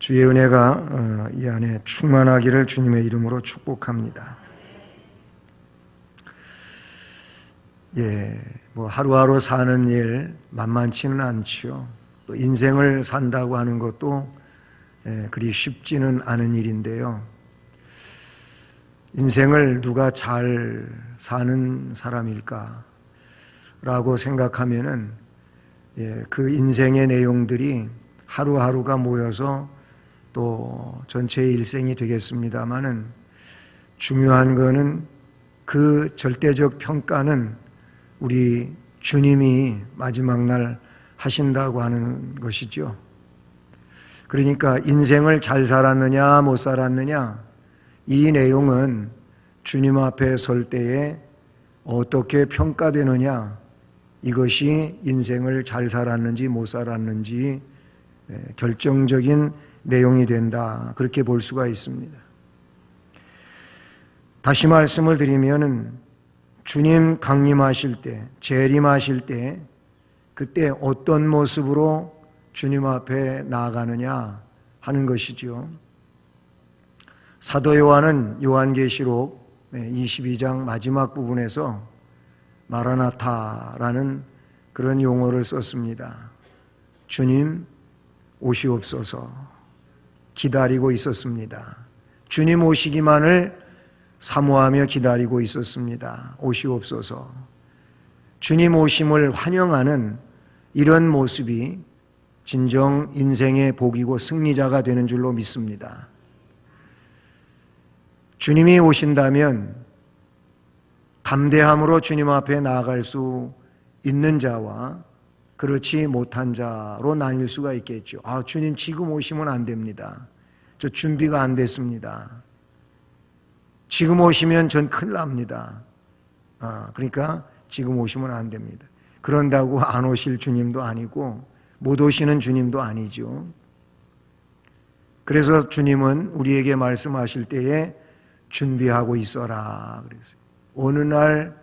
주의 은혜가 이 안에 충만하기를 주님의 이름으로 축복합니다. 하루하루 사는 일 만만치는 않지요. 또 인생을 산다고 하는 것도 그리 쉽지는 않은 일인데요. 인생을 누가 잘 사는 사람일까? 라고 생각하면은 그 인생의 내용들이 하루하루가 모여서 또 전체의 일생이 되겠습니다마는 중요한 거는 그 절대적 평가는 우리 주님이 마지막 날 하신다고 하는 것이죠. 그러니까 인생을 잘 살았느냐 못 살았느냐 이 내용은 주님 앞에 설 때에 어떻게 평가되느냐 이것이 인생을 잘 살았는지 못 살았는지 결정적인 내용이 된다. 그렇게 볼 수가 있습니다. 다시 말씀을 드리면은 주님 강림하실 때, 재림하실 때 그때 어떤 모습으로 주님 앞에 나아가느냐 하는 것이죠. 사도 요한은 요한계시록 22장 마지막 부분에서 마라나타라는 그런 용어를 썼습니다. 주님 오시옵소서 기다리고 있었습니다. 주님 오시기만을 사모하며 기다리고 있었습니다. 오시옵소서. 주님 오심을 환영하는 이런 모습이 진정 인생의 복이고 승리자가 되는 줄로 믿습니다. 주님이 오신다면 담대함으로 주님 앞에 나아갈 수 있는 자와 그렇지 못한 자로 나뉠 수가 있겠죠. 주님 지금 오시면 안 됩니다. 저 준비가 안 됐습니다. 지금 오시면 전 큰일 납니다. 그러니까 지금 오시면 안 됩니다. 그런다고 안 오실 주님도 아니고 못 오시는 주님도 아니죠. 그래서 주님은 우리에게 말씀하실 때에 준비하고 있어라 그랬어요. 어느 날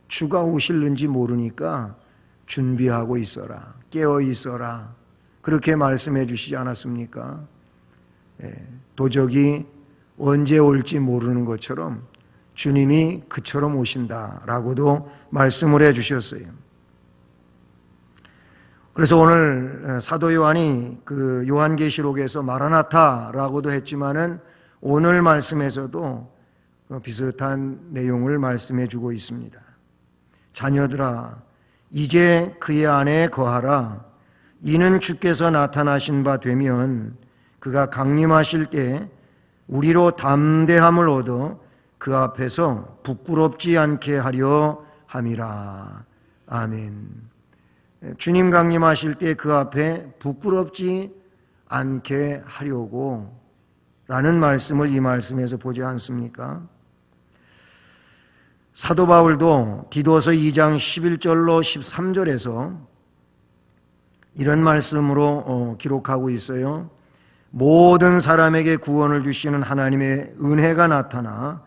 주가 오실는지 모르니까 준비하고 있어라, 깨어 있어라 그렇게 말씀해 주시지 않았습니까? 도적이 언제 올지 모르는 것처럼 주님이 그처럼 오신다라고도 말씀을 해 주셨어요. 그래서 오늘 사도 요한이 그 요한계시록에서 마라나타라고도 했지만은 오늘 말씀에서도 비슷한 내용을 말씀해 주고 있습니다. 자녀들아 이제 그의 안에 거하라. 이는 주께서 나타나신 바 되면 그가 강림하실 때 우리로 담대함을 얻어 그 앞에서 부끄럽지 않게 하려 함이라. 아멘. 주님 강림하실 때 그 앞에 부끄럽지 않게 하려고 라는 말씀을 이 말씀에서 보지 않습니까? 사도 바울도 디도서 2장 11절로 13절에서 이런 말씀으로 기록하고 있어요. 모든 사람에게 구원을 주시는 하나님의 은혜가 나타나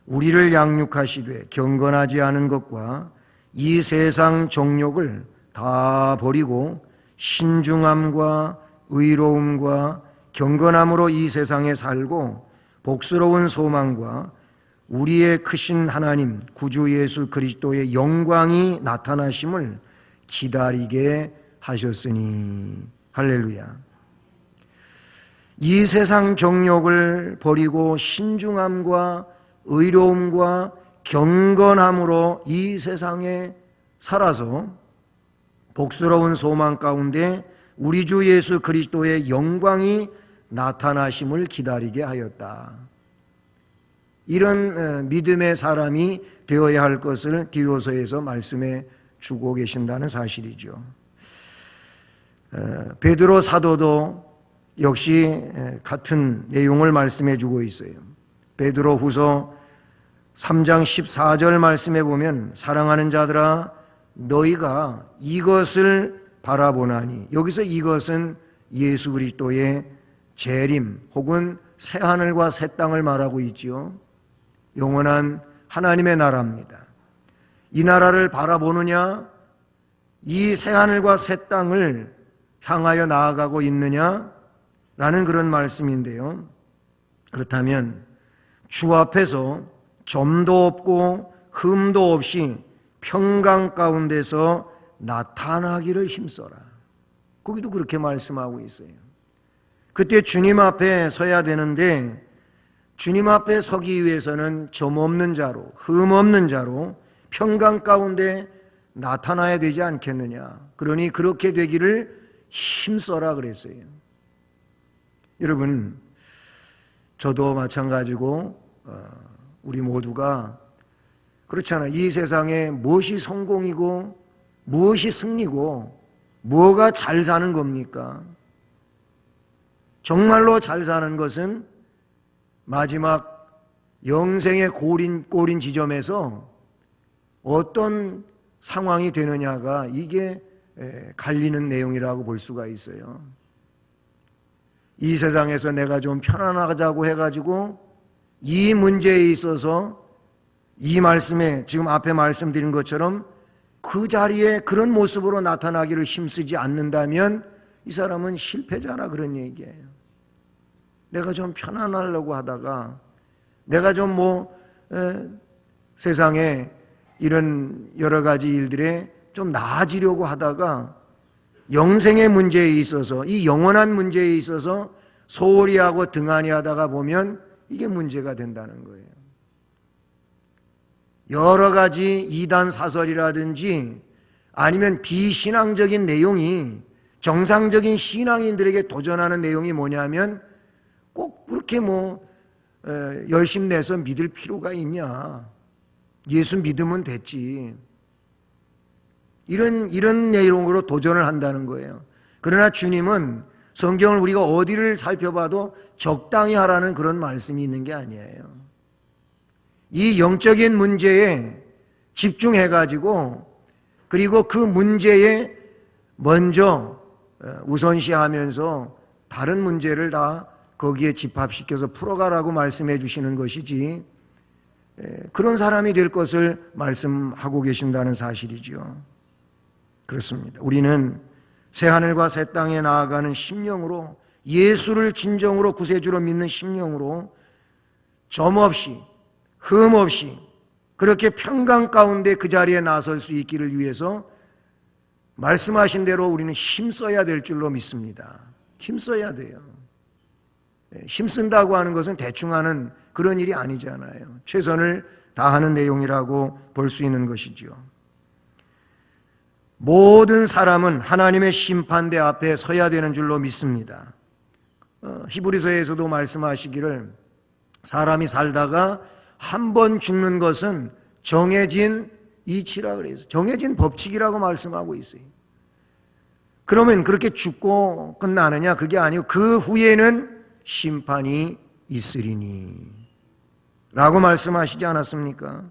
우리를 양육하시되 경건하지 않은 것과 이 세상 정욕을 다 버리고 신중함과 의로움과 경건함으로 이 세상에 살고 복스러운 소망과 우리의 크신 하나님 구주 예수 그리스도의 영광이 나타나심을 기다리게 하셨으니 할렐루야. 이 세상 정욕을 버리고 신중함과 의로움과 경건함으로 이 세상에 살아서 복스러운 소망 가운데 우리 주 예수 그리스도의 영광이 나타나심을 기다리게 하였다. 이런 믿음의 사람이 되어야 할 것을 디도서에서 말씀해 주고 계신다는 사실이죠. 베드로 사도도 역시 같은 내용을 말씀해 주고 있어요. 베드로 후서 3장 14절 말씀해 보면 사랑하는 자들아 너희가 이것을 바라보나니 여기서 이것은 예수 그리스도의 재림 혹은 새하늘과 새 땅을 말하고 있지요. 영원한 하나님의 나라입니다. 이 나라를 바라보느냐 이 새하늘과 새 땅을 향하여 나아가고 있느냐 라는 그런 말씀인데요. 그렇다면 주 앞에서 점도 없고 흠도 없이 평강 가운데서 나타나기를 힘써라. 거기도 그렇게 말씀하고 있어요. 그때 주님 앞에 서야 되는데 주님 앞에 서기 위해서는 점 없는 자로, 흠 없는 자로 평강 가운데 나타나야 되지 않겠느냐. 그러니 그렇게 되기를 힘써라 그랬어요. 여러분, 저도 마찬가지고 우리 모두가 그렇잖아요. 이 세상에 무엇이 성공이고 무엇이 승리고 뭐가 잘 사는 겁니까? 정말로 잘 사는 것은 마지막 영생의 꼬린 지점에서 어떤 상황이 되느냐가 이게 갈리는 내용이라고 볼 수가 있어요. 이 세상에서 내가 좀 편안하자고 해가지고 이 문제에 있어서 이 말씀에 지금 앞에 말씀드린 것처럼 그 자리에 그런 모습으로 나타나기를 힘쓰지 않는다면 이 사람은 실패자라 그런 얘기예요. 내가 좀 편안하려고 하다가 내가 좀 세상에 이런 여러 가지 일들에 좀 나아지려고 하다가 영생의 문제에 있어서 이 영원한 문제에 있어서 소홀히 하고 등한히 하다가 보면 이게 문제가 된다는 거예요. 여러 가지 이단 사설이라든지 아니면 비신앙적인 내용이 정상적인 신앙인들에게 도전하는 내용이 뭐냐면 꼭 그렇게 열심 내서 믿을 필요가 있냐. 예수 믿으면 됐지. 이런 내용으로 도전을 한다는 거예요. 그러나 주님은 성경을 우리가 어디를 살펴봐도 적당히 하라는 그런 말씀이 있는 게 아니에요. 이 영적인 문제에 집중해가지고 그리고 그 문제에 먼저 우선시하면서 다른 문제를 다 거기에 집합시켜서 풀어가라고 말씀해 주시는 것이지 그런 사람이 될 것을 말씀하고 계신다는 사실이죠. 그렇습니다. 우리는 새하늘과 새 땅에 나아가는 심령으로 예수를 진정으로 구세주로 믿는 심령으로 점 없이 흠 없이 그렇게 평강 가운데 그 자리에 나설 수 있기를 위해서 말씀하신 대로 우리는 힘써야 될 줄로 믿습니다. 힘써야 돼요. 힘쓴다고 하는 것은 대충 하는 그런 일이 아니잖아요. 최선을 다하는 내용이라고 볼 수 있는 것이죠. 모든 사람은 하나님의 심판대 앞에 서야 되는 줄로 믿습니다. 히브리서에서도 말씀하시기를 사람이 살다가 한 번 죽는 것은 정해진 이치라 그래서 정해진 법칙이라고 말씀하고 있어요. 그러면 그렇게 죽고 끝나느냐? 그게 아니고 그 후에는 심판이 있으리니 라고 말씀하시지 않았습니까?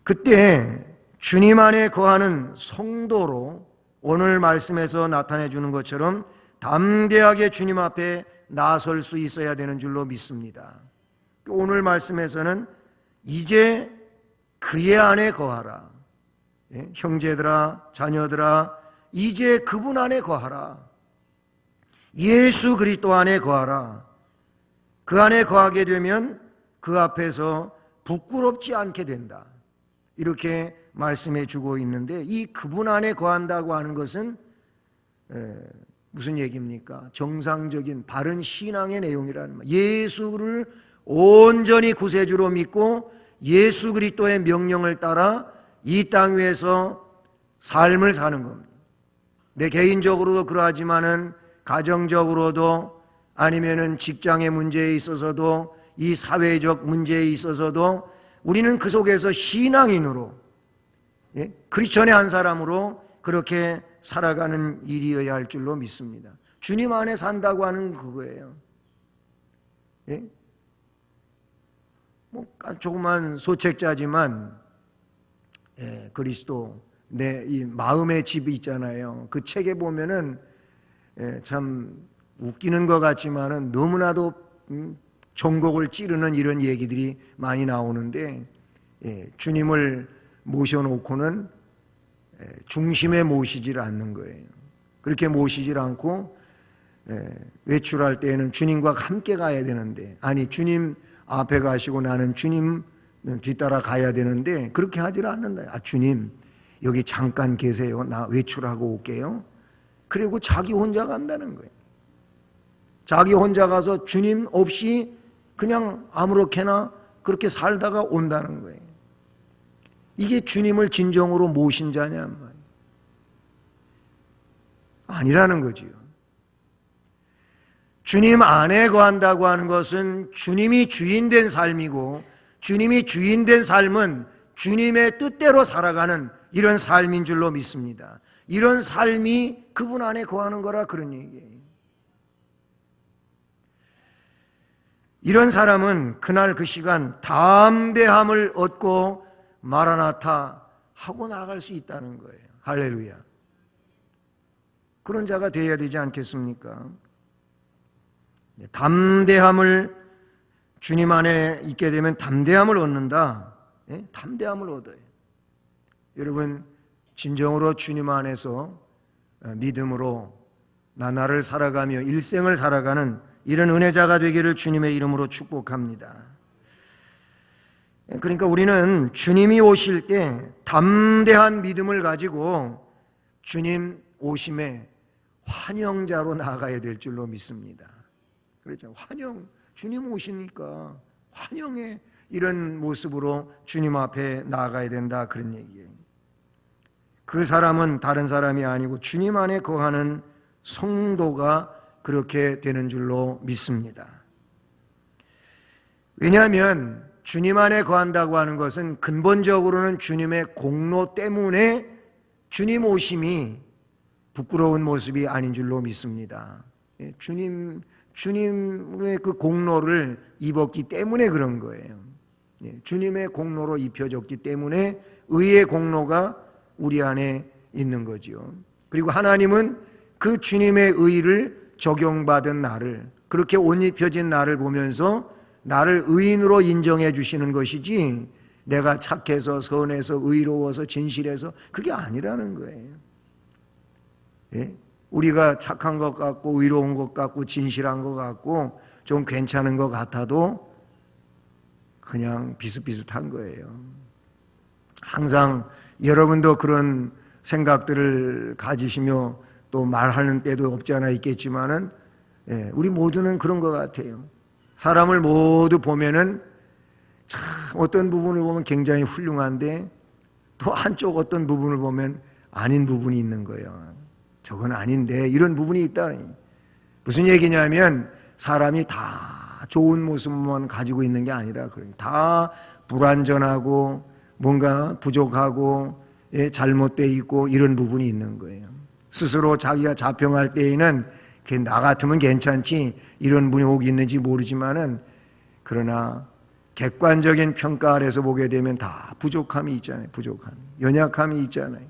그때 주님 안에 거하는 성도로 오늘 말씀에서 나타내 주는 것처럼 담대하게 주님 앞에 나설 수 있어야 되는 줄로 믿습니다. 오늘 말씀에서는 이제 그의 안에 거하라. 형제들아, 자녀들아, 이제 그분 안에 거하라. 예수 그리스도 안에 거하라. 그 안에 거하게 되면 그 앞에서 부끄럽지 않게 된다. 이렇게 말씀해 주고 있는데 이 그분 안에 거한다고 하는 것은 무슨 얘기입니까? 정상적인 바른 신앙의 내용이라는 말. 예수를 온전히 구세주로 믿고 예수 그리스도의 명령을 따라 이 땅 위에서 삶을 사는 겁니다. 내 개인적으로도 그러하지만은 가정적으로도 아니면은 직장의 문제에 있어서도 이 사회적 문제에 있어서도 우리는 그 속에서 신앙인으로 크리스천의 한 사람으로 그렇게 살아가는 일이어야 할 줄로 믿습니다. 주님 안에 산다고 하는 그거예요. 조그만 소책자지만 그리스도 내 이 마음의 집이 있잖아요. 그 책에 보면은 참 웃기는 것 같지만은 너무나도 전곡을 찌르는 이런 얘기들이 많이 나오는데 주님을 모셔놓고는 중심에 모시질 않는 거예요. 그렇게 모시질 않고 외출할 때에는 주님과 함께 가야 되는데, 아니 주님 앞에 가시고 나는 주님 뒤따라 가야 되는데 그렇게 하질 않는다. 주님 여기 잠깐 계세요. 나 외출하고 올게요. 그리고 자기 혼자 간다는 거예요. 자기 혼자 가서 주님 없이 그냥 아무렇게나 그렇게 살다가 온다는 거예요. 이게 주님을 진정으로 모신 자냐 말이에요. 아니라는 거지요. 주님 안에 거한다고 하는 것은 주님이 주인된 삶이고, 주님이 주인된 삶은 주님의 뜻대로 살아가는 이런 삶인 줄로 믿습니다. 이런 삶이 그분 안에 거하는 거라 그런 얘기예요. 이런 사람은 그날 그 시간 담대함을 얻고 마라나타 하고 나갈 수 있다는 거예요. 할렐루야. 그런 자가 되어야 되지 않겠습니까? 담대함을, 주님 안에 있게 되면 담대함을 얻는다. 담대함을 얻어요. 여러분, 진정으로 주님 안에서 믿음으로 나날을 살아가며 일생을 살아가는 이런 은혜자가 되기를 주님의 이름으로 축복합니다. 그러니까 우리는 주님이 오실 때 담대한 믿음을 가지고 주님 오심에 환영자로 나아가야 될 줄로 믿습니다. 그렇죠. 환영, 주님 오시니까 환영의 이런 모습으로 주님 앞에 나아가야 된다, 그런 얘기예요. 그 사람은 다른 사람이 아니고 주님 안에 거하는 성도가 그렇게 되는 줄로 믿습니다. 왜냐하면 주님 안에 거한다고 하는 것은 근본적으로는 주님의 공로 때문에 주님 오심이 부끄러운 모습이 아닌 줄로 믿습니다. 주님의 그 공로를 입었기 때문에 그런 거예요. 주님의 공로로 입혀졌기 때문에 의의 공로가 우리 안에 있는 거죠. 그리고 하나님은 그 주님의 의를 적용받은 나를, 그렇게 옷 입혀진 나를 보면서 나를 의인으로 인정해 주시는 것이지, 내가 착해서 선해서 의로워서 진실해서 그게 아니라는 거예요. 우리가 착한 것 같고 의로운 것 같고 진실한 것 같고 좀 괜찮은 것 같아도 그냥 비슷비슷한 거예요. 항상 여러분도 그런 생각들을 가지시며 또 말하는 때도 없지 않아 있겠지만은, 우리 모두는 그런 것 같아요. 사람을 모두 보면은 참 어떤 부분을 보면 굉장히 훌륭한데 또 한쪽 어떤 부분을 보면 아닌 부분이 있는 거예요. 저건 아닌데 이런 부분이 있다니. 무슨 얘기냐면 사람이 다 좋은 모습만 가지고 있는 게 아니라 다 불완전하고 뭔가 부족하고 잘못되어 있고 이런 부분이 있는 거예요. 스스로 자기가 자평할 때에는 나 같으면 괜찮지 이런 분이 오기 있는지 모르지만은, 그러나 객관적인 평가 아래서 보게 되면 다 부족함이 있잖아요. 부족함, 연약함이 있잖아요.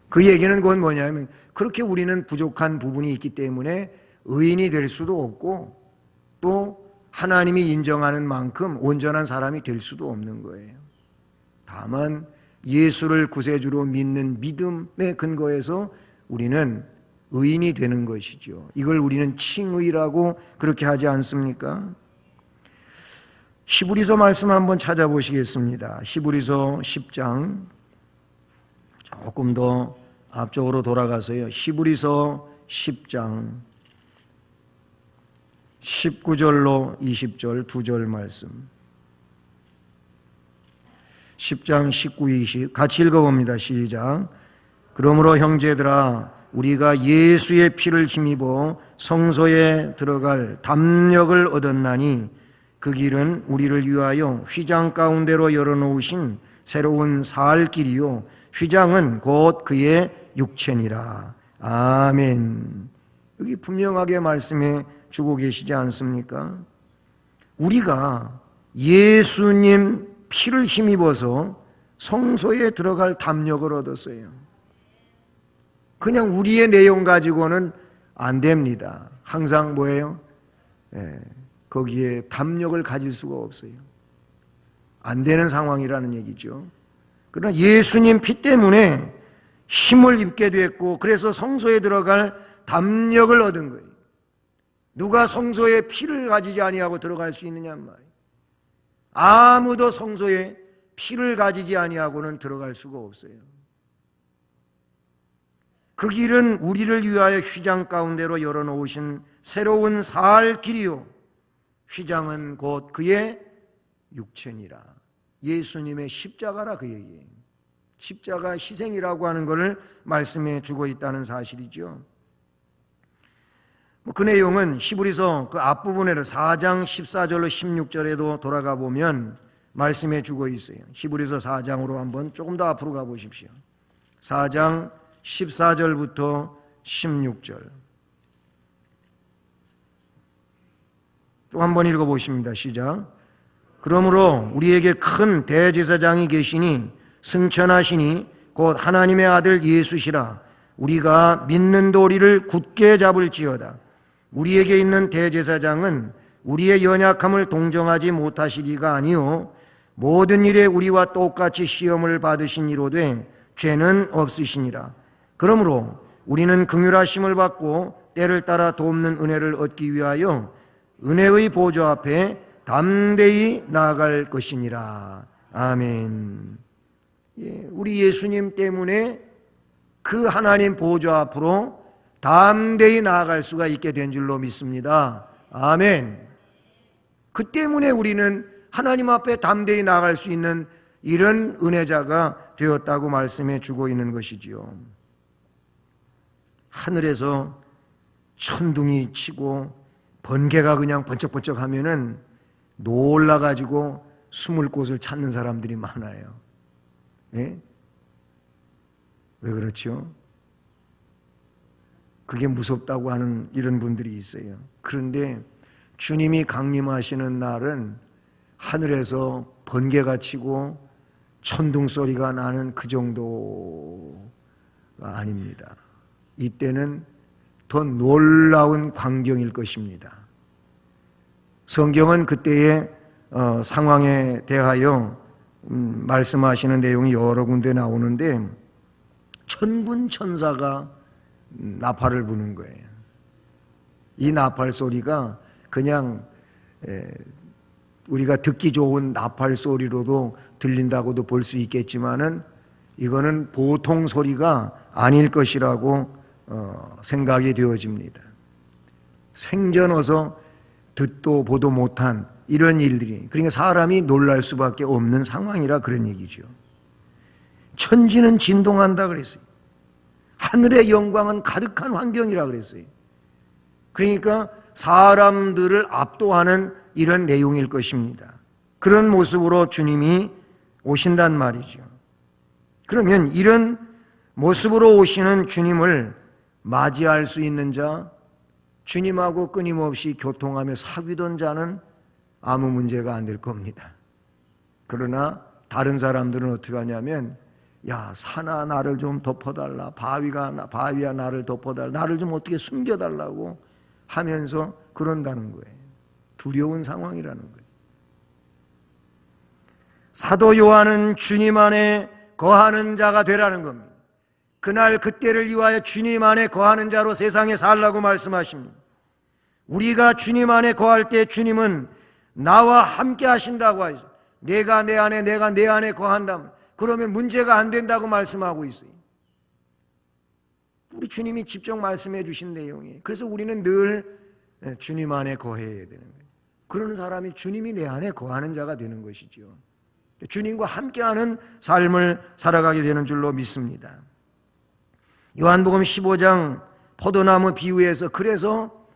그 얘기는 그건 뭐냐면 그렇게 우리는 부족한 부분이 있기 때문에 의인이 될 수도 없고 또 하나님이 인정하는 만큼 온전한 사람이 될 수도 없는 거예요. 다만 예수를 구세주로 믿는 믿음의 근거에서 우리는 의인이 되는 것이죠. 이걸 우리는 칭의라고 그렇게 하지 않습니까? 히브리서 말씀 한번 찾아보시겠습니다. 히브리서 10장, 조금 더 앞쪽으로 돌아가서요. 히브리서 10장 19절로 20절 두 절 말씀. 10장 19, 20 같이 읽어봅니다. 시작. 그러므로 형제들아, 우리가 예수의 피를 힘입어 성소에 들어갈 담력을 얻었나니 그 길은 우리를 위하여 휘장 가운데로 열어놓으신 새로운 살 길이요 휘장은 곧 그의 육체니라. 아멘. 여기 분명하게 말씀해 주고 계시지 않습니까? 우리가 예수님 피를 힘입어서 성소에 들어갈 담력을 얻었어요. 그냥 우리의 내용 가지고는 안 됩니다. 항상 뭐예요? 거기에 담력을 가질 수가 없어요. 안 되는 상황이라는 얘기죠. 그러나 예수님 피 때문에 힘을 입게 됐고, 그래서 성소에 들어갈 담력을 얻은 거예요. 누가 성소에 피를 가지지 아니하고 들어갈 수 있느냐 말이에요. 아무도 성소에 피를 가지지 아니하고는 들어갈 수가 없어요. 그 길은 우리를 위하여 휘장 가운데로 열어놓으신 새로운 살 길이요, 휘장은 곧 그의 육체니라. 예수님의 십자가라 그 얘기예요. 십자가 희생이라고 하는 것을 말씀해 주고 있다는 사실이죠. 그 내용은 히브리서 그 앞부분에는 4장 14절로 16절에도 돌아가 보면 말씀해 주고 있어요. 히브리서 4장으로 한번 조금 더 앞으로 가 보십시오. 4장 14절부터 16절 또 한번 읽어보십니다. 시작. 그러므로 우리에게 큰 대제사장이 계시니 승천하시니 곧 하나님의 아들 예수시라. 우리가 믿는 도리를 굳게 잡을지어다. 우리에게 있는 대제사장은 우리의 연약함을 동정하지 못하시리가 아니요 모든 일에 우리와 똑같이 시험을 받으신 이로되 죄는 없으시니라. 그러므로 우리는 긍휼하심을 받고 때를 따라 돕는 은혜를 얻기 위하여 은혜의 보좌 앞에 담대히 나아갈 것이니라. 아멘. 우리 예수님 때문에 그 하나님 보좌 앞으로 담대히 나아갈 수가 있게 된 줄로 믿습니다. 아멘. 그 때문에 우리는 하나님 앞에 담대히 나아갈 수 있는 이런 은혜자가 되었다고 말씀해 주고 있는 것이지요. 하늘에서 천둥이 치고 번개가 그냥 번쩍번쩍 하면은 놀라가지고 숨을 곳을 찾는 사람들이 많아요. 예? 왜 그렇죠? 그게 무섭다고 하는 이런 분들이 있어요. 그런데 주님이 강림하시는 날은 하늘에서 번개가 치고 천둥 소리가 나는 그 정도가 아닙니다. 이때는 더 놀라운 광경일 것입니다. 성경은 그때의 상황에 대하여 말씀하시는 내용이 여러 군데 나오는데 천군 천사가 나팔을 부는 거예요. 이 나팔 소리가 그냥 우리가 듣기 좋은 나팔 소리로도 들린다고도 볼 수 있겠지만은 이거는 보통 소리가 아닐 것이라고 생각이 되어집니다. 생전어서 듣도 보도 못한 이런 일들이, 그러니까 사람이 놀랄 수밖에 없는 상황이라 그런 얘기죠. 천지는 진동한다 그랬어요. 하늘의 영광은 가득한 환경이라 그랬어요. 그러니까 사람들을 압도하는 이런 내용일 것입니다. 그런 모습으로 주님이 오신단 말이죠. 그러면 이런 모습으로 오시는 주님을 맞이할 수 있는 자, 주님하고 끊임없이 교통하며 사귀던 자는 아무 문제가 안 될 겁니다. 그러나 다른 사람들은 어떻게 하냐면, 야, 산아 나를 좀 덮어달라, 바위야 나를 덮어달라, 나를 좀 어떻게 숨겨달라고 하면서 그런다는 거예요. 두려운 상황이라는 거예요. 사도 요한은 주님 안에 거하는 자가 되라는 겁니다. 그날 그때를 위하여 주님 안에 거하는 자로 세상에 살라고 말씀하십니다. 우리가 주님 안에 거할 때 주님은 나와 함께 하신다고 하죠. 내가 내 안에, 내가 내 안에 거한다. 그러면 문제가 안 된다고 말씀하고 있어요. 우리 주님이 직접 말씀해 주신 내용이에요. 그래서 우리는 늘 주님 안에 거해야 되는 거예요. 그런 사람이 주님이 내 안에 거하는 자가 되는 것이죠. 주님과 함께하는 삶을 살아가게 되는 줄로 믿습니다. 요한복음 15장 포도나무 비유에서, 그래서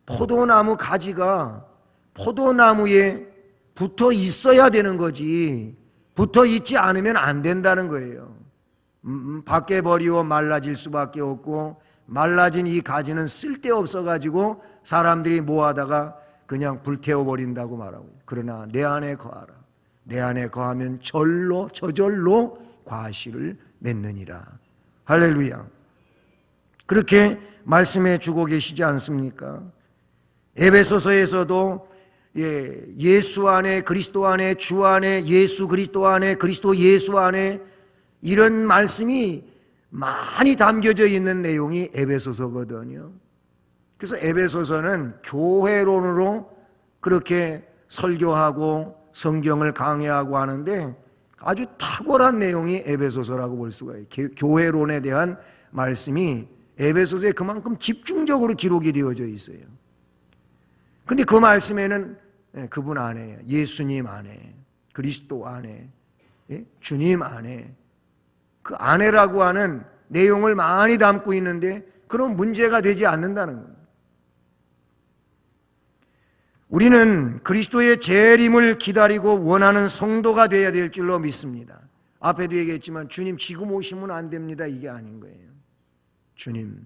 포도나무 가지가 포도나무에 붙어 있어야 되는 거지 붙어 있지 않으면 안 된다는 거예요. 밖에 버리고 말라질 수밖에 없고, 말라진 이 가지는 쓸데없어 가지고 사람들이 모아다가 그냥 불태워버린다고 말하고, 그러나 내 안에 거하라. 내 안에 거하면 저절로 과실을 맺느니라. 할렐루야. 그렇게 말씀해 주고 계시지 않습니까? 에베소서에서도 예수 안에, 그리스도 안에, 주 안에, 예수 그리스도 안에, 그리스도 예수 안에, 이런 말씀이 많이 담겨져 있는 내용이 에베소서거든요. 그래서 에베소서는 교회론으로 그렇게 설교하고 성경을 강해하고 하는데 아주 탁월한 내용이 에베소서라고 볼 수가 있어요. 교회론에 대한 말씀이 에베소서에 그만큼 집중적으로 기록이 되어져 있어요. 근데 그 말씀에는 그분 안에, 예수님 안에, 그리스도 안에, 주님 안에, 그 안에라고 하는 내용을 많이 담고 있는데 그런 문제가 되지 않는다는 겁니다. 우리는 그리스도의 재림을 기다리고 원하는 성도가 되어야 될 줄로 믿습니다. 앞에도 얘기했지만 주님 지금 오시면 안 됩니다. 이게 아닌 거예요. 주님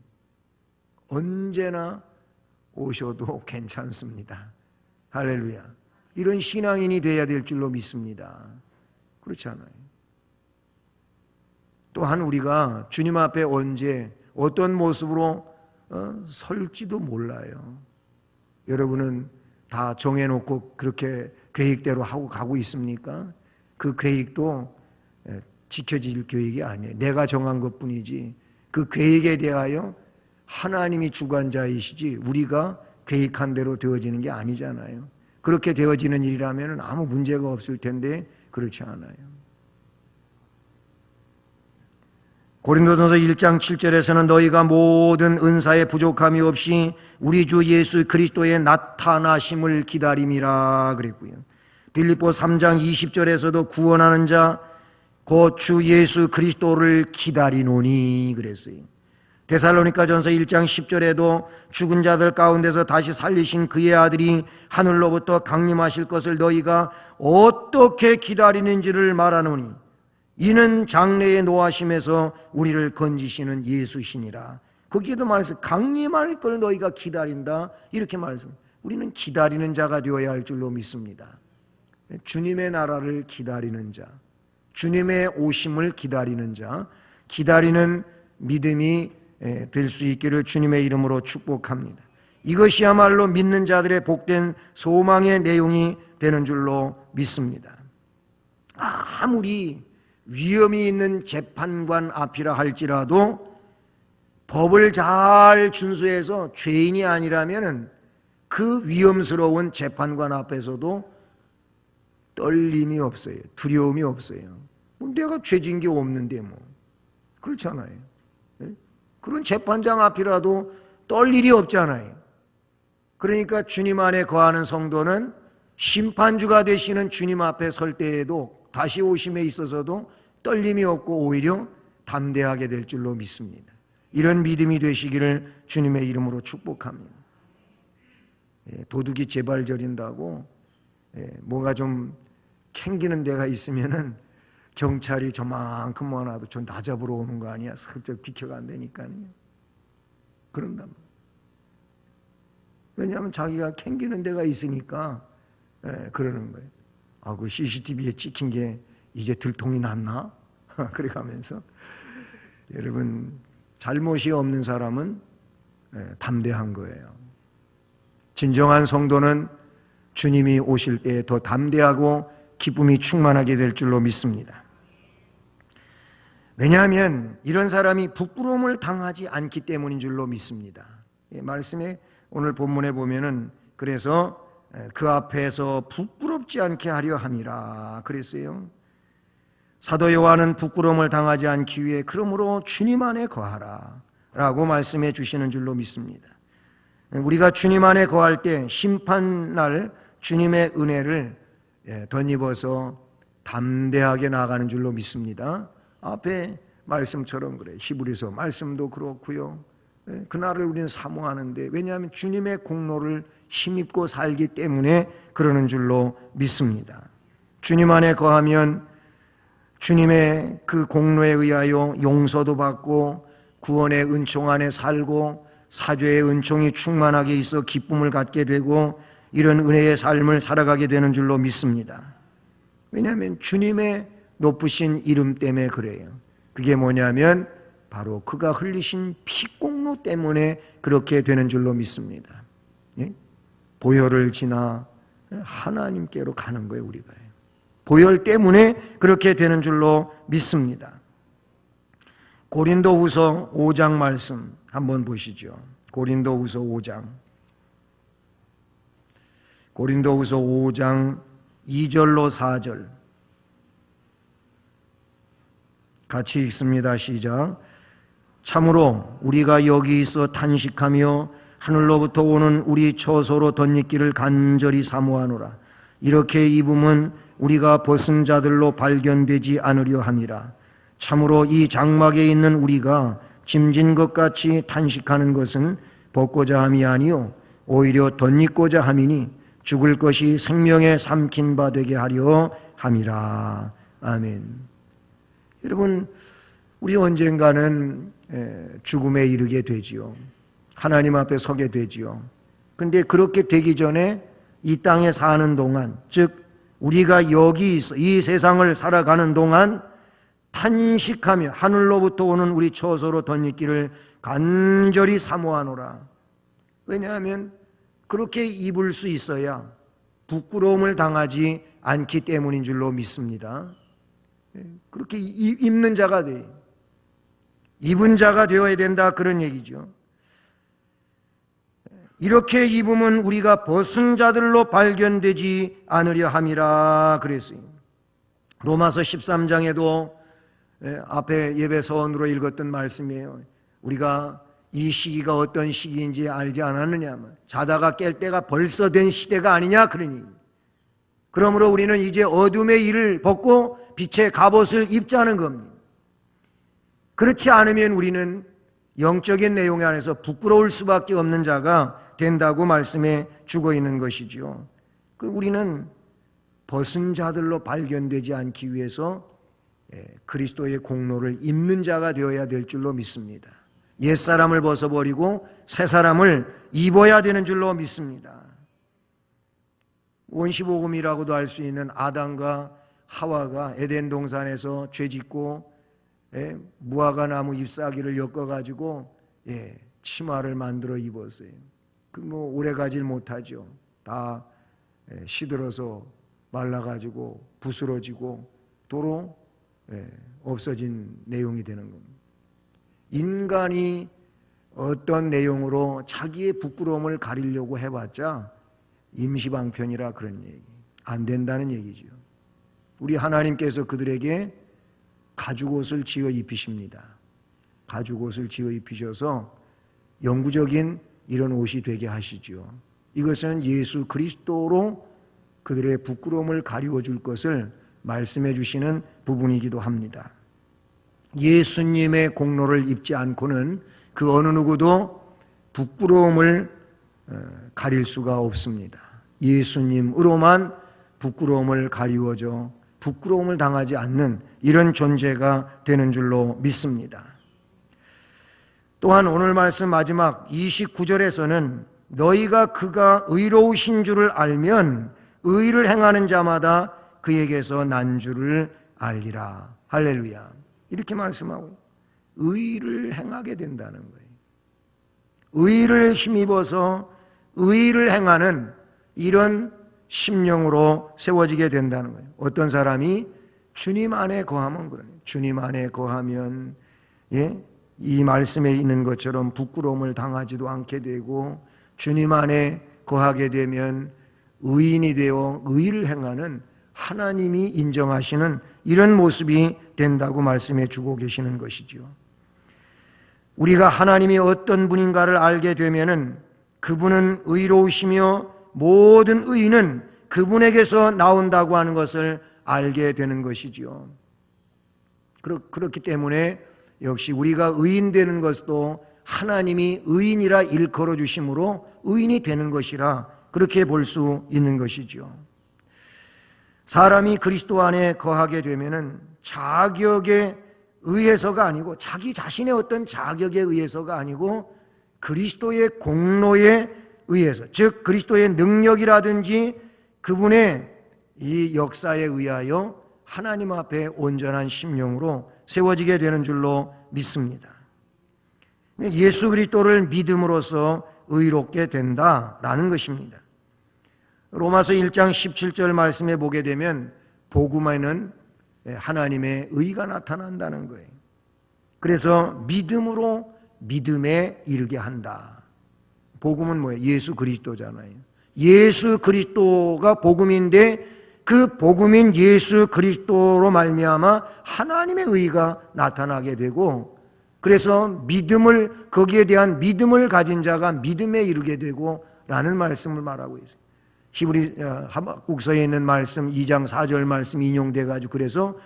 언제나 오셔도 괜찮습니다. 할렐루야. 이런 신앙인이 되어야 될 줄로 믿습니다. 그렇지 않아요? 또한 우리가 주님 앞에 언제 어떤 모습으로 설지도 몰라요. 여러분은 다 정해놓고 그렇게 계획대로 하고 가고 있습니까? 그 계획도 지켜질 계획이 아니에요. 내가 정한 것뿐이지 그 계획에 대하여 하나님이 주관자이시지 우리가 계획한 대로 되어지는 게 아니잖아요. 그렇게 되어지는 일이라면 아무 문제가 없을 텐데 그렇지 않아요. 고린도전서 1장 7절에서는 너희가 모든 은사에 부족함이 없이 우리 주 예수 그리스도의 나타나심을 기다림이라 그랬고요. 빌립보 3장 20절에서도 구원하는 자 곧 주 예수 그리스도를 기다리노니 그랬어요. 데살로니가전서 1장 10절에도 죽은 자들 가운데서 다시 살리신 그의 아들이 하늘로부터 강림하실 것을 너희가 어떻게 기다리는지를 말하노니 이는 장래의 노하심에서 우리를 건지시는 예수시니라. 거기에도 말해서 강림할 걸 너희가 기다린다 이렇게 말했습니다. 우리는 기다리는 자가 되어야 할 줄로 믿습니다. 주님의 나라를 기다리는 자, 주님의 오심을 기다리는 자, 기다리는 믿음이 될 수 있기를 주님의 이름으로 축복합니다. 이것이야말로 믿는 자들의 복된 소망의 내용이 되는 줄로 믿습니다. 아무리 위험이 있는 재판관 앞이라 할지라도 법을 잘 준수해서 죄인이 아니라면 그 위험스러운 재판관 앞에서도 떨림이 없어요. 두려움이 없어요. 내가 죄진 게 없는데 뭐 그렇잖아요. 그런 재판장 앞이라도 떨 일이 없잖아요. 그러니까 주님 안에 거하는 성도는 심판주가 되시는 주님 앞에 설 때에도 다시 오심에 있어서도 떨림이 없고 오히려 담대하게 될 줄로 믿습니다. 이런 믿음이 되시기를 주님의 이름으로 축복합니다. 도둑이 제발 저린다고 뭐가 좀 캥기는 데가 있으면은 경찰이 저만큼만 와도 저 나 잡으러 오는 거 아니야? 슬쩍 비켜간다니까요. 그런단 말이에요. 왜냐하면 자기가 캥기는 데가 있으니까 그러는 거예요. 아, 그 CCTV에 찍힌 게 이제 들통이 났나? 그래 가면서 여러분 잘못이 없는 사람은 담대한 거예요. 진정한 성도는 주님이 오실 때 더 담대하고 기쁨이 충만하게 될 줄로 믿습니다. 왜냐하면 이런 사람이 부끄러움을 당하지 않기 때문인 줄로 믿습니다. 말씀에 오늘 본문에 보면은 그래서 그 앞에서 부끄럽지 않게 하려 함이라 그랬어요. 사도 요한은 부끄러움을 당하지 않기 위해 그러므로 주님 안에 거하라 라고 말씀해 주시는 줄로 믿습니다. 우리가 주님 안에 거할 때 심판날 주님의 은혜를 덧입어서 담대하게 나가는 줄로 믿습니다. 앞에 말씀처럼 그래. 히브리서 말씀도 그렇고요. 그날을 우리는 사모하는데 왜냐하면 주님의 공로를 힘입고 살기 때문에 그러는 줄로 믿습니다. 주님 안에 거하면 주님의 그 공로에 의하여 용서도 받고 구원의 은총 안에 살고 사죄의 은총이 충만하게 있어 기쁨을 갖게 되고 이런 은혜의 삶을 살아가게 되는 줄로 믿습니다. 왜냐하면 주님의 높으신 이름 때문에 그래요. 그게 뭐냐면 바로 그가 흘리신 피공로 때문에 그렇게 되는 줄로 믿습니다. 보혈을 지나 하나님께로 가는 거예요. 우리가 보혈 때문에 그렇게 되는 줄로 믿습니다. 고린도후서 5장 말씀 한번 보시죠. 고린도후서 5장 2절로 4절 같이 읽습니다. 시작. 참으로 우리가 여기 있어 탄식하며 하늘로부터 오는 우리 처소로 덧입기를 간절히 사모하노라. 이렇게 입음은 우리가 벗은 자들로 발견되지 않으려 함이라. 참으로 이 장막에 있는 우리가 짐진 것 같이 탄식하는 것은 벗고자 함이 아니요 오히려 덧입고자 함이니 죽을 것이 생명에 삼킨 바 되게 하려 함이라. 아멘. 여러분, 우리 언젠가는 죽음에 이르게 되지요. 하나님 앞에 서게 되지요. 근데 그렇게 되기 전에 이 땅에 사는 동안, 즉 우리가 여기 있어 이 세상을 살아가는 동안 탄식하며 하늘로부터 오는 우리 처소로 덧입기를 간절히 사모하노라. 왜냐하면 그렇게 입을 수 있어야 부끄러움을 당하지 않기 때문인 줄로 믿습니다. 그렇게 입는 자가 돼. 입은 자가 되어야 된다, 그런 얘기죠. 이렇게 입으면 우리가 벗은 자들로 발견되지 않으려 함이라 그랬어요. 로마서 13장에도 앞에 예배 서원으로 읽었던 말씀이에요. 우리가 이 시기가 어떤 시기인지 알지 않았느냐, 자다가 깰 때가 벌써 된 시대가 아니냐, 그러니 그러므로 우리는 이제 어둠의 일을 벗고 빛의 갑옷을 입자는 겁니다. 그렇지 않으면 우리는 영적인 내용 안에서 부끄러울 수밖에 없는 자가 된다고 말씀해 주고 있는 것이죠. 우리는 벗은 자들로 발견되지 않기 위해서 그리스도의 공로를 입는 자가 되어야 될 줄로 믿습니다. 옛사람을 벗어버리고 새사람을 입어야 되는 줄로 믿습니다. 원시복음이라고도 할 수 있는 아담과 하와가 에덴 동산에서 죄짓고 무화과 나무 잎사귀를 엮어가지고 치마를 만들어 입었어요. 오래 가질 못하죠. 다 시들어서 말라가지고 부스러지고 도로 없어진 내용이 되는 겁니다. 인간이 어떤 내용으로 자기의 부끄러움을 가리려고 해봤자 임시방편이라 그런 얘기, 안 된다는 얘기죠. 우리 하나님께서 그들에게 가죽옷을 지어 입히십니다. 가죽옷을 지어 입히셔서 영구적인 이런 옷이 되게 하시죠. 이것은 예수 그리스도로 그들의 부끄러움을 가리워 줄 것을 말씀해 주시는 부분이기도 합니다. 예수님의 공로를 입지 않고는 그 어느 누구도 부끄러움을 가릴 수가 없습니다. 예수님으로만 부끄러움을 가리워져 부끄러움을 당하지 않는 이런 존재가 되는 줄로 믿습니다. 또한 오늘 말씀 마지막 29절에서는 너희가 그가 의로우신 줄을 알면 의를 행하는 자마다 그에게서 난 줄을 알리라. 할렐루야. 이렇게 말씀하고 의를 행하게 된다는 거예요. 의를 힘입어서 의를 행하는 이런 심령으로 세워지게 된다는 거예요. 어떤 사람이 주님 안에 거하면 그래요. 주님 안에 거하면 이 말씀에 있는 것처럼 부끄러움을 당하지도 않게 되고 주님 안에 거하게 되면 의인이 되어 의를 행하는 하나님이 인정하시는 이런 모습이 된다고 말씀해 주고 계시는 것이죠. 우리가 하나님이 어떤 분인가를 알게 되면은 그분은 의로우시며 모든 의는 그분에게서 나온다고 하는 것을 알게 되는 것이지요. 그렇기 때문에 역시 우리가 의인 되는 것도 하나님이 의인이라 일컬어 주심으로 의인이 되는 것이라 그렇게 볼 수 있는 것이죠. 사람이 그리스도 안에 거하게 되면은 자격에 의해서가 아니고 자기 자신의 어떤 자격에 의해서가 아니고 그리스도의 공로에 의해서, 즉 그리스도의 능력이라든지 그분의 이 역사에 의하여 하나님 앞에 온전한 심령으로 세워지게 되는 줄로 믿습니다. 예수 그리스도를 믿음으로써 의롭게 된다라는 것입니다. 로마서 1장 17절 말씀에 보게 되면 복음에는 하나님의 의가 나타난다는 거예요. 그래서 믿음으로 믿음에 이르게 한다. 복음은 뭐예요? 예수 그리스도잖아요. 예수 그리스도가 복음인데 그 복음인 예수 그리스도로 말미암아 하나님의 의가 나타나게 되고, 그래서 믿음을, 거기에 대한 믿음을 가진 자가 믿음에 이르게 되고 라는 말씀을 말하고 있어요. 히브리 하박국서에 있는 말씀 2장 4절 말씀 인용돼 가지고, 그래서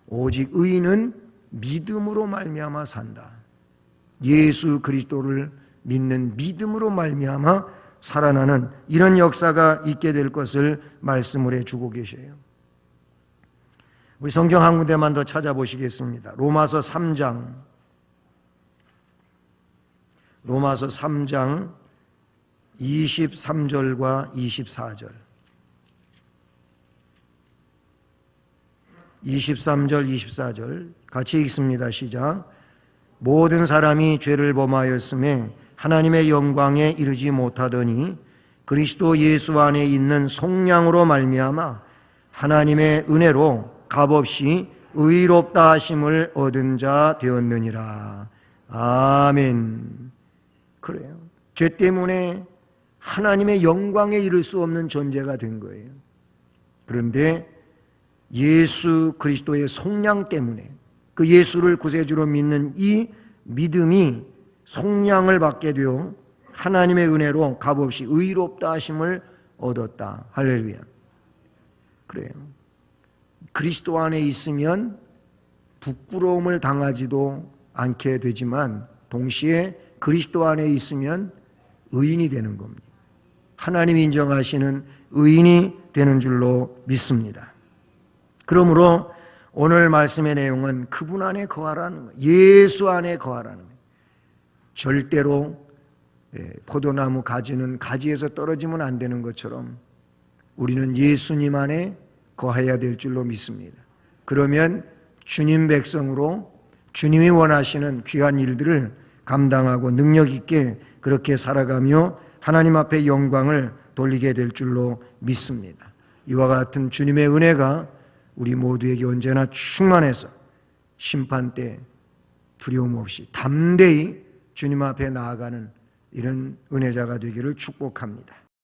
오직 의인은 믿음으로 말미암아 산다. 예수 그리스도를 믿는 믿음으로 말미암아 살아나는 이런 역사가 있게 될 것을 말씀을 해주고 계셔요. 우리 성경 한 군데만 더 찾아보시겠습니다. 로마서 3장 23절과 24절. 23절, 24절 같이 읽습니다. 시작. 모든 사람이 죄를 범하였음에 하나님의 영광에 이르지 못하더니 그리스도 예수 안에 있는 속량으로 말미암아 하나님의 은혜로 값없이 의롭다 하심을 얻은 자 되었느니라. 아멘. 그래요. 죄 때문에 하나님의 영광에 이를 수 없는 존재가 된 거예요. 그런데 예수 그리스도의 속량 때문에, 그 예수를 구세주로 믿는 이 믿음이 속량을 받게 되어 하나님의 은혜로 값없이 의롭다 하심을 얻었다. 할렐루야. 그래요. 그리스도 안에 있으면 부끄러움을 당하지도 않게 되지만 동시에 그리스도 안에 있으면 의인이 되는 겁니다. 하나님이 인정하시는 의인이 되는 줄로 믿습니다. 그러므로 오늘 말씀의 내용은 그분 안에 거하라는 거예요. 예수 안에 거하라는 거예요. 절대로 포도나무 가지는 가지에서 떨어지면 안 되는 것처럼 우리는 예수님 안에 거해야 될 줄로 믿습니다. 그러면 주님 백성으로 주님이 원하시는 귀한 일들을 감당하고 능력 있게 그렇게 살아가며 하나님 앞에 영광을 돌리게 될 줄로 믿습니다. 이와 같은 주님의 은혜가 우리 모두에게 언제나 충만해서 심판 때 두려움 없이 담대히 주님 앞에 나아가는 이런 은혜자가 되기를 축복합니다.